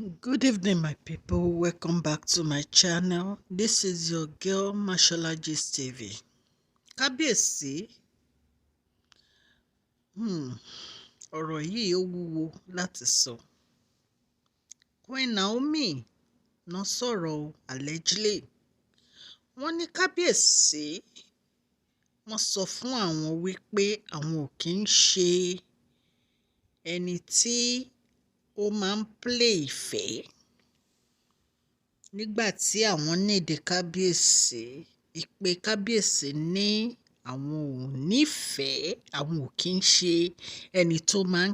Good evening, my people. Welcome back to my channel. This is your girl Mashola Gist TV. Kábíyèsí, ọ̀rọ̀ yìí ó wúwo láti sọ. Queen Naomi náà sọ̀rọ̀ allegedly. Wọ́n ní kábíyèsí wọ́n sọ fún àwọn wípé àwọn ò kí ń ṣe ẹni tí ó máa ń play ìfẹ́. Nígbà tí àwọn nídìí kábíyèsí, ìpè kábíyèsí ní àwọn ò nífẹ̀ẹ́, àwọn ò kí ń ṣe ẹni tó máa ń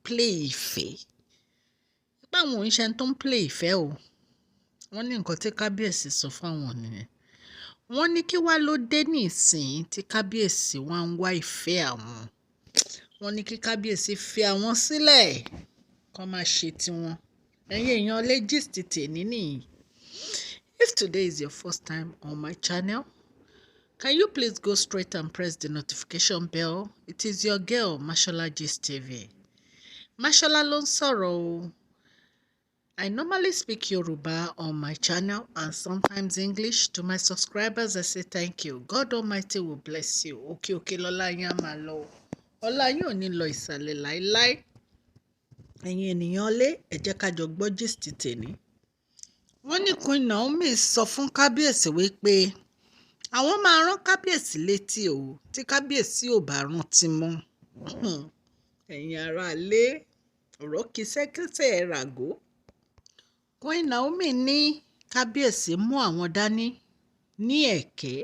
play ìfẹ́. Nípa àwọn ò ń ṣe ẹni tó ń play ìfẹ́ o. Wọ́n ní nǹkan tí kábíyèsí sọ fáwọn nìyẹn. Wọ́n ní kí wá ló dé nísìnyí tí kábíyèsí wá ń wá ìfẹ́ àwọn. Wọ́n ní kí kábíyèsí fi àwọn sílẹ̀ kó máa ṣe tiwọn. Ẹ̀yin èèyàn lé gist tèmi nìyí. If today is your first time on my channel, can you please go straight and press the notification bell? It is your girl, Mashola Gist TV. Mashola ló ń sọ̀rọ̀ o. I normally speak Yoruba on my channel and sometimes English. To my subscribers, I say thank you. God Almighty will bless you. Òkè òkè lọ́lá yín á máa lọ. Ọlá yín ò ní lọ ìsàlẹ̀ láíláí. Ẹ̀yin ènìyàn lé, ẹ jẹ́ ká jọ gbọ́ gist tèmi. Wọ́n ní Queen Naomi sọ fún kábíyèsí wípé àwọn máa rán kábíyèsí létí o tí kábíyèsí ò bá rántí mọ́. Ẹ̀yin aráalé, ọ̀rọ̀ kì í ṣẹ́kẹ́sẹ̀ ràgó. Queen Naomi ní kábíyèsí mú àwọn dání ní ẹ̀kẹ́.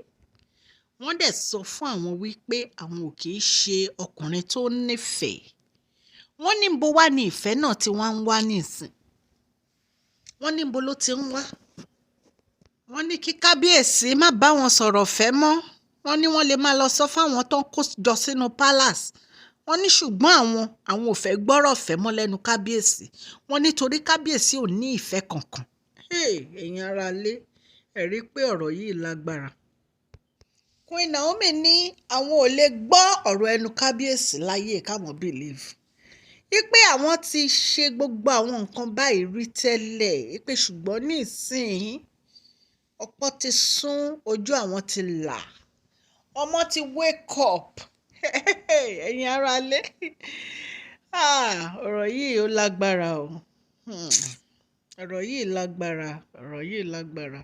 Wọ́n dẹ̀ sọ fún àwọn wípé àwọn ò kì í ṣe ọkùnrin tó nífẹ̀ẹ́. Wọ́n ní bó wá ní ìfẹ́ náà tí wọ́n ń wá nísìn. Wọ́n ní bó ló ti ń wá. Wọ́n ní kí kábíyèsí má bá wọn sọ̀rọ̀ fẹ́ mọ́. Wọ́n ní wọ́n lè máa lọ sọ fáwọn tó ń kó jọ sínú palace. Wọ́n ní ṣùgbọ́n àwọn ò fẹ́ gbọ́rọ̀ fẹ́ mọ́ lẹ́nu kábíyèsí. Wọ́n ní torí kábíyèsí ò ní ìfẹ́ kankan. Ẹ̀yin aráalé, ẹ rí pé ọ̀rọ̀ yìí lágbára. Queen Naomi ní àwọn ò lè gbọ́ ọ̀rọ̀ ẹnu kábíyèsí láyé káwọn believe. Ipe àwọn ti ṣe gbogbo àwọn nǹkan báyìí rí tẹ́lẹ̀. Ipe ṣùgbọ́n ní ìsìn ọ̀pọ̀ ti sún, ojú àwọn ti là. Ọmọ ti wake up. Ẹ̀yin aráalé. Ọ̀rọ̀ yìí ó lágbára o. Ọ̀rọ̀ yìí lágbára. Ọ̀rọ̀ yìí lágbára.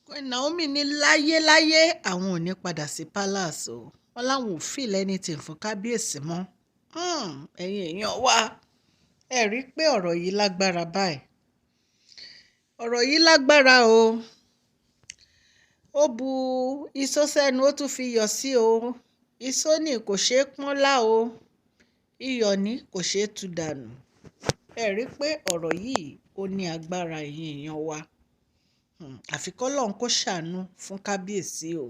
Queen Naomi ní láyéláyé àwọn ò ní padà sí palace o. Wọ́n láwọn ò feel anything fún kábíyèsí mọ́. Ẹ̀yin èèyàn wá. Ẹ rí pé ọ̀rọ̀ yìí lágbára báyìí. Ọ̀rọ̀ yìí lágbára o. Ó bu iṣó sẹ́nu ó tún fi iyọ̀ sí o. Iṣó ní kò ṣeé pọ́nlá o. Iyọ̀ ní kò ṣeé tú dànù. Ẹ rí pé ọ̀rọ̀ yìí ó ní agbára ẹ̀yin èèyàn wa. Àfi k'Ọlọ́run kó ṣàánú fún kábíyèsí o.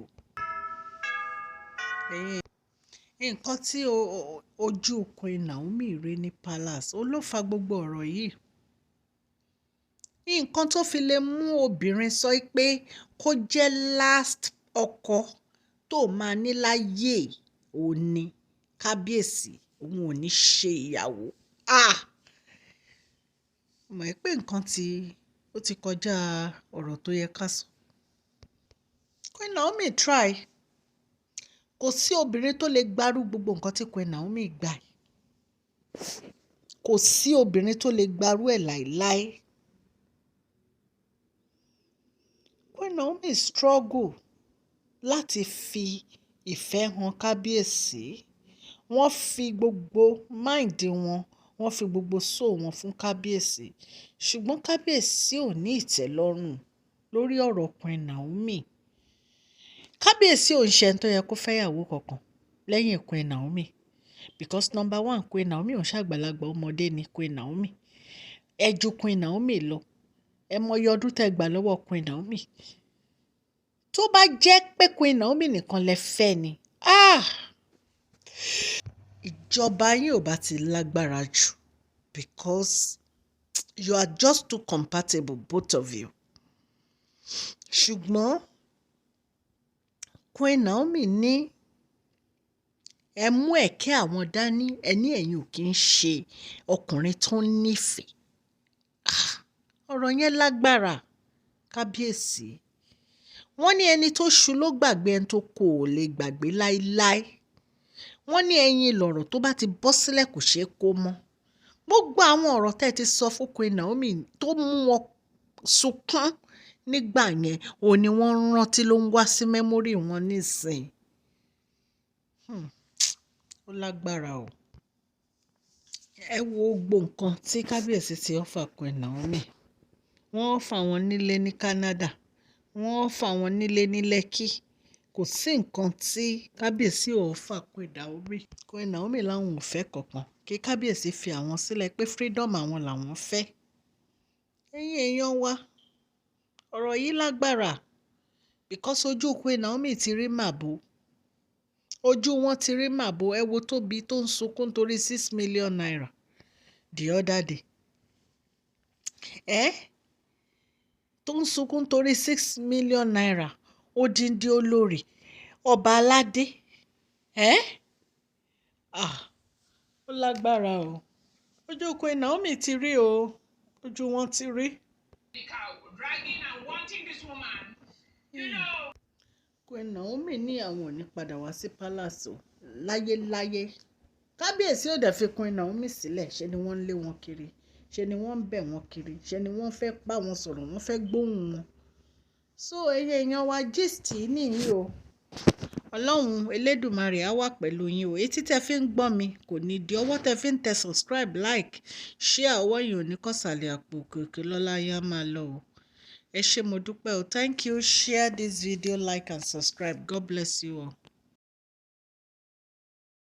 Nǹkan tí ojú Queen Naomi rí ní palace ó ló fa gbogbo ọ̀rọ̀ yìí. Nǹkan tó fi lè mú obìnrin sọ pé kó jẹ́ last ọkọ tó máa ní láyé òun ni kábíyèsí, òun ò ní ṣe ìyàwó. Mọ̀ pé nǹkan ó ti kọjá ọ̀rọ̀ tó yẹ ká sọ. Queen Naomi try. Kò sí obìnrin tó lè gbárù gbogbo nǹkan tí Queen Naomi gbà. Kò sí obìnrin tó lè gbárù ẹ̀ láíláí. Queen Naomi struggle láti fi ìfẹ́ hàn kábíyèsí. Wọ́n fi gbogbo mind wọn, wọ́n fi gbogbo soul wọn fún kábíyèsí. Ṣùgbọ́n kábíyèsí ò ní ìtẹ́lọ́rùn lórí ọ̀rọ̀ Queen Naomi. Kábíyèsí ò ń ṣe ẹni tó yẹ kó fẹ́yàwó kankan lẹ́yìn Queen Naomi. Because number one, Queen Naomi ò ń ṣàgbàlagbà, ọmọdé ni Queen Naomi. Ẹ ju Queen Naomi lọ. Ẹ mọyì ọdún tẹ́ gbà lọ́wọ́ Queen Naomi. Tó bá jẹ́ pé Queen Naomi nìkan lẹ fẹ́ ni, ìjọba yín ò bá ti lágbára jù. Because you are just too compatible, both of you. Ṣùgbọ́n Queen Naomi ní ẹ mú ẹ̀kẹ́ àwọn dání, ẹ ní ẹ̀yin ò kí ń ṣe ọkùnrin tó nífẹ̀ẹ́. ọ̀rọ̀ yẹn lágbára kábíyèsí. Wọ́n ní ẹni tó ṣu ló gbàgbé, ẹni tó kò lè gbàgbé láéláé. Wọ́n ní ẹyin lọ̀rọ̀ tó bá ti bọ́ sílẹ̀ kò ṣeé kó mọ́. Gbogbo àwọn ọ̀rọ̀ tẹ́ ẹ ti sọ fún Queen Naomi tó mú wọn sunkún nígbà yẹn, òun ni wọ́n rántí ló ń wá sí mẹ́mórì wọn nísìn. Ó lágbára o. Ẹ wo gbogbo nǹkan tí kábíyèsí ti offer Queen Naomi. Wọ́n offer wọn nílé ní Canada, wọ́n offer wọn nílé ní Lekki. Kò sí nǹkan tí kábíyèsí ò offer Queen Naomi. Queen Naomi láwọn ò fẹ́ kankan, kí kábíyèsí fi àwọn sílẹ̀ pé freedom àwọn làwọn fẹ́. Ẹ̀yin èèyàn wa, ọ̀rọ̀ yìí lágbára because ojú Queen Naomi ti rí màbo. Ojú wọn ti rí màbo. Ẹ wo Tóbi tó ń sunkún torí 6 million naira the other day. Tó ń sunkún torí 6 million naira, odindi olórí ọba aládé. Ó lágbára o. Ojú Queen Naomi ti rí o. Ojú wọn ti rí. Dragging and wanting this woman. Queen Naomi ní àwọn ò ní padà wá sí palace o láyéláyé. Kábíyèsí ò dẹ̀ fi Queen Naomi sílẹ̀, ṣe ni wọ́n ń lé wọn kiri, ṣe ni wọ́n ń bẹ̀ wọ́n kiri, ṣe ni wọ́n fẹ́ bá wọn sọ̀rọ̀, wọ́n fẹ́ gbóhùn wọn. So ẹ̀yin èèyàn wa gist nìyí o. Ọlọ́run Elédùmarè á wà pẹ̀lú yín o. Etí tẹ́ fi ń gbọ́ mi kò ní di, ọwọ́ tẹ́ fi ń tẹ subscribe, like, share, ọwọ́ yìí ò ní kọ̀sàlẹ̀ àpò òkè lọ́lá yín á máa lọ o. Ẹ ṣé mo dúpẹ́ o. Thank you. Share this video, like and subscribe. God bless you all.